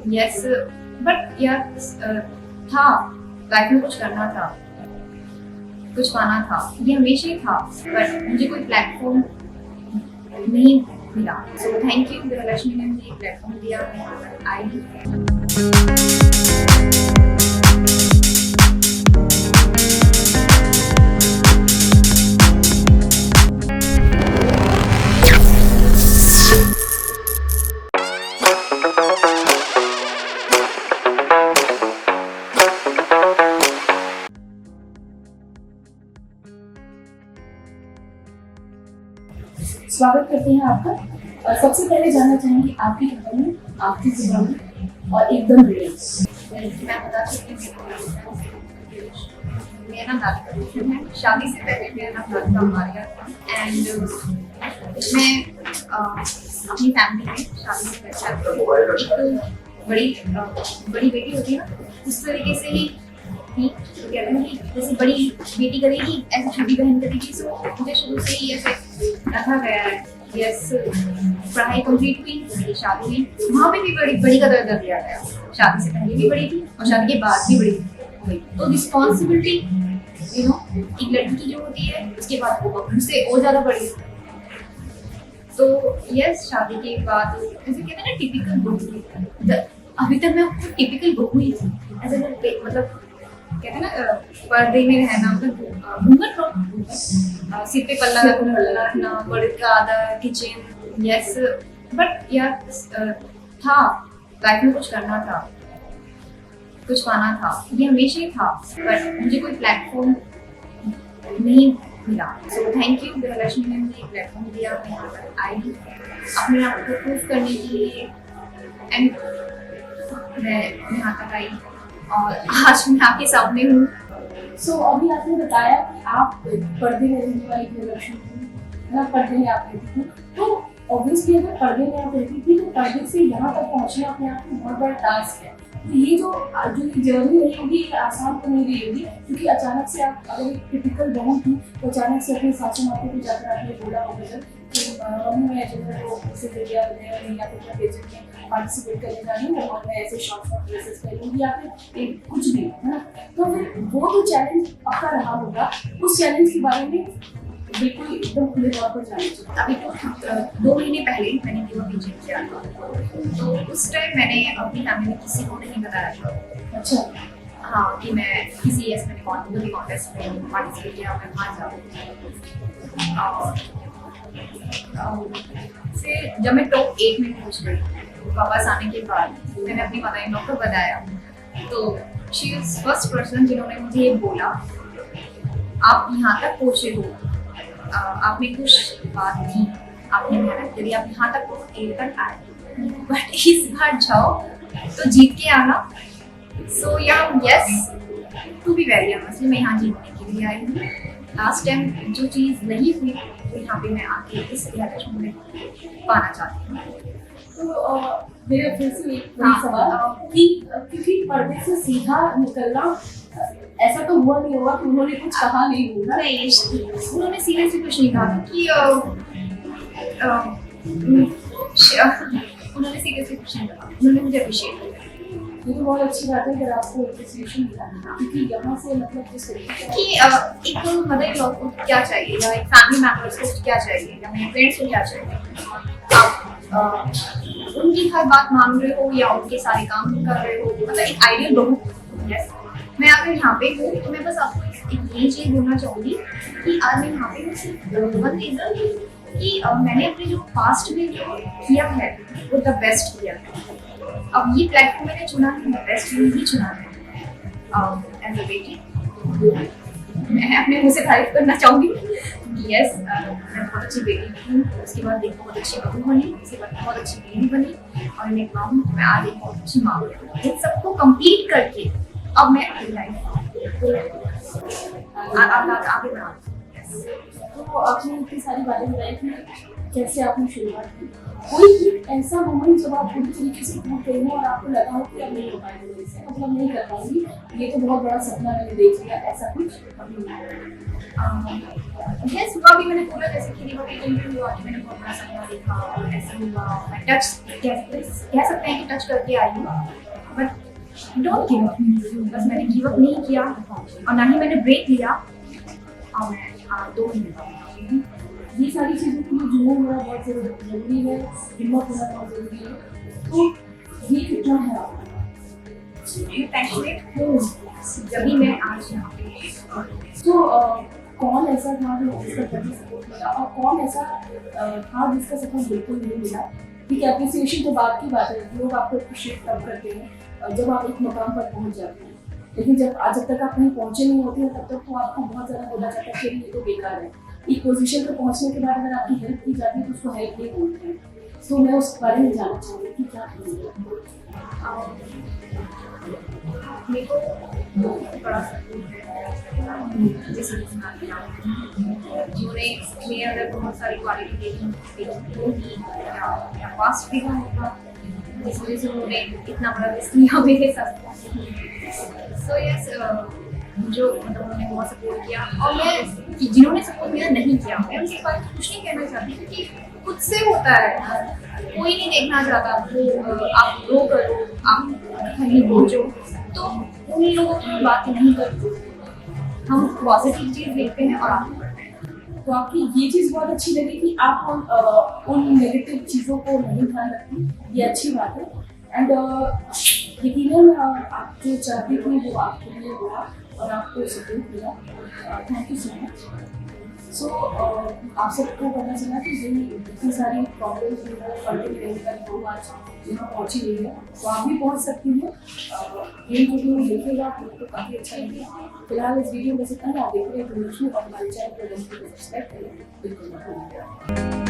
Yes, but यार था, life में कुछ करना था, कुछ पाना था, ये हमेशा ही था, बट मुझे कोई प्लेटफॉर्म नहीं मिला। सो थैंक यू गृहलक्ष्मी ने मुझे प्लेटफॉर्म दिया, मैं आई। स्वागत करते हैं आपका। और सबसे पहले जानना चाहेंगे आपकी कंपनी, आपकी जुबानी और एकदम रियल। मैं बता सकती हूँ, मेरा नाम राधिका है। शादी से पहले मेरा नाम राधिका मारिया था एंड मैं अपनी फैमिली में शादी से पहले एक बड़ी बेटी होती है ना, उस तरीके से ही थी। कहते हैं कि जैसे बड़ी बेटी करेगी ऐसे छोटी बहन करेगी। सो मुझे शुरू से ही ऐसे रखा गया है। यस, पढ़ाई कंप्लीट हुई, मेरी शादी हुई, वहाँ पे भी बड़ी का दर्जा दिया गया। शादी से पहले भी बड़ी थी और शादी के बाद भी बड़ी हुई। तो रिस्पॉन्सिबिलिटी एक लड़की की जो होती है उसके बाद वो मुझसे और ज़्यादा बड़ी है। तो यस, शादी के बाद जैसे कहते हैं ना टिपिकल बहू, अभी तक मैं टिपिकल बहू ही थी। ऐसे मतलब कहते हैं ना पर्दे में रहना, मतलब घूंघट लो, सिर पे पल्ला रखना, बड़े का आदर, किचन। यस, बट यार था, लाइफ में कुछ करना था, कुछ पाना था, ये हमेशा ही था, बट मुझे कोई प्लेटफॉर्म नहीं मिला। सो थैंक यू गृहलक्ष्मी ने मुझे प्लेटफॉर्म दिया, मैं यहाँ पर आई अपने आप को प्रूव करने के लिए एंड मैं यहाँ तक आई और आज मैं आपके सामने हूँ। सो अभी आपने बताया कि आप पर्दे में रहने वाली गृहलक्ष्मी थी, ना पर्दे में आप रहती थी। तो ऑब्वियसली अगर पर्दे में आप रहती थी तो पर्दे से यहाँ तक पहुँचना अपने आप में बहुत बड़ा टास्क है। तो ये जो जर्नी रही होगी ये आसान तो नहीं रही होगी, क्योंकि अचानक से आप अगर एक टिपिकल बहू थी तो अचानक से अपने सासू माता को जाकर आपने बोला होगा कि मम्मी मैं जो है वो इससे जरिया या फिर पेजेंट में पार्टिसिपेट करने जा रही हूँ और मैं ऐसे शॉर्ट ड्रेसेस पहनूंगी या फिर कुछ भी, है ना। तो फिर वो जो चैलेंज आपका रहा होगा, उस चैलेंज के बारे में बिल्कुल एकदम खुले तौर पर जाना चाहिए। अभी तो 2 महीने पहले मैंने वीडियो पीछे किया था, तो उस टाइम मैंने अपनी फैमिली में किसी को नहीं बताया था। अच्छा, हाँ, कि मैं किसी मैंने कॉन्टेस्ट में पार्टिसिपेट किया, मैं वहाँ जाऊँ। फिर जब मैं टॉप 8 में पहुँच गई, वापस आने के बाद मैंने अपनी मदर इन लॉ को बताया, तो शी इज फर्स्ट पर्सन जिन्होंने मुझे ये बोला, आप यहाँ तक पहुँचे हो, आपने कुछ बात की, आपने मेहनत करी, आप यहाँ तक 8 तक आए, बट इस बार जाओ तो जीत के आना। So yes, to be very honest, मैं यहाँ जीतने के लिए आई हूँ। लास्ट टाइम जो चीज़ नहीं हुई वो यहाँ पे मैं आके इस गृहलक्ष्मी में पाना चाहती हूँ। तो मेरा फिर से एक सवाल कि क्योंकि पर्दे से सीधा निकलना ऐसा तो हुआ नहीं होगा कि उन्होंने कुछ कहा नहीं होगा। नहीं, उन्होंने सीरियसली कुछ नहीं कहा कि उन्होंने सीरियसली कुछ नहीं कहा, उन्होंने मुझे अप्रिशिएट किया। ये तो बहुत अच्छी बात है अगर आपको अप्रिसिएशन मिला, क्योंकि यहाँ से मतलब जिस तरीके कि एक मदर इन लॉ को क्या चाहिए या एक फैमिली मेम्बर्स को क्या चाहिए या मेरे फ्रेंड्स को क्या चाहिए, आप उनकी हर बात मान रहे हो या उनके सारे काम कर रहे हो, मतलब एक आइडियल बहू। यस, मैं अगर यहाँ पे हूँ तो मैं बस आपको एक ये चीज़ बोलना चाहूँगी कि आज मैं यहाँ पे हूँ सिर्फ वन रीज़न कि मैंने अपने जो पास्ट में जो किया है वो द बेस्ट किया है। अब ये प्लेटफॉर्म मैंने चुना है, द बेस्ट ही चुना है। एज अ बेटी मैं अपने मुँह से तारीफ करना चाहूँगी कि यस, मैं बहुत अच्छी बेटी हूँ, उसके बाद एक बहुत अच्छी बहू बनी, उसके बाद बहुत अच्छी बेटी बनी और मैं एक माँ हूँ, मैं आज एक बहुत अच्छी माँ हूँ। इन सबको कंप्लीट करके अब मैं अपनी लाइफ आगे बढ़ा। तो आपने इतनी सारी बातें बताई कि कैसे आपने शुरुआत की, कोई एक ऐसा मोमेंट जब आप पूरी तरीके से टूट गए हो और आपको लगा हो कि अब नहीं हो पाएगा मेरे से, मतलब नहीं कर पाऊंगी, ये तो बहुत बड़ा सपना मैंने देख लिया, ऐसा कुछ कभी नहीं? यस, हुआ भी। मैंने पूरा जैसे कि रिवर के इंटरव्यू हुआ कि मैंने बहुत बड़ा सपना देखा और ऐसा हुआ। मैं टच कह सकते हैं कि टच करके आई हूँ, बट डोंट गिव अप। बस मैंने गिव अप नहीं किया और ना ही मैंने ब्रेक लिया, और मैं 2 महीने बाद ये सारी चीज़ों के लिए जुनून होना बहुत जरूरी है, हिम्मत होना बहुत जरूरी है। तो ये कितना है आपका? पैशनेट हूँ जब भी मैं आज यहाँ पे। तो कौन ऐसा था जिसका बहुत सपोर्ट मिला और कौन ऐसा था जिसका सपोर्ट बिल्कुल नहीं मिला? ठीक है, अप्रिसिएशन तो बात की बात है, लोग आपको अप्रिशिएट तब करते हैं जब आप एक मुकाम पर पहुंच जाते हैं, लेकिन जब तक आप कहीं पहुंचे नहीं होते हैं तब तक तो आपको बहुत ज़्यादा बोला जाता है कि ये तो बेकार है। एक पोजीशन पर पहुंचने के बाद अगर आपकी हेल्प की जाती है तो उसको हेल्प नहीं बोलते हैं। तो मैं उस बारे में जानना चाहूँगी कि क्या मेरे को बहुत बड़ा सपोर्ट है जैसे जिन्होंने मेरे अंदर बहुत सारी क्वालिटी देखी होगी या पास्ट भी होगा, जिस वजह से उन्होंने इतना बड़ा रिस्क लिया मेरे साथ। सो यस, जो मतलब उन्होंने बहुत सपोर्ट किया, और मैं जिन्होंने सपोर्ट मेरा नहीं किया, मैं उनके बारे में कुछ नहीं कहना चाहती, क्योंकि खुद से होता है, कोई नहीं देखना चाहता वो आप ग्रो करो, आप कहीं पहुँचो, तो उन लोगों की बात नहीं करते, हम पॉजिटिव चीज़ देखते हैं और आगे बढ़ते हैं। तो आपकी ये चीज़ बहुत अच्छी लगी कि आप उन नेगेटिव चीज़ों को नहीं ध्यान रखती, ये अच्छी बात है। एंड यकीनन आप जो चाहती थी वो आपके लिए हुआ और आपको सपोर्ट मिला। Thank you so much. So आप सबको पता चला कि इतनी सारी प्रॉब्लम्स जो है पढ़ने में रहने का वो आज यहाँ पहुँची हुई है, तो आप भी पहुँच सकती हैं। ये वीडियो देखिएगा आपको काफ़ी अच्छा लगेगा। फिलहाल इस वीडियो में से इतना ही। आप देख रहे हैं और हमारे चैनल को सब्सक्राइब करें बिल्कुल मत भूलिएगा।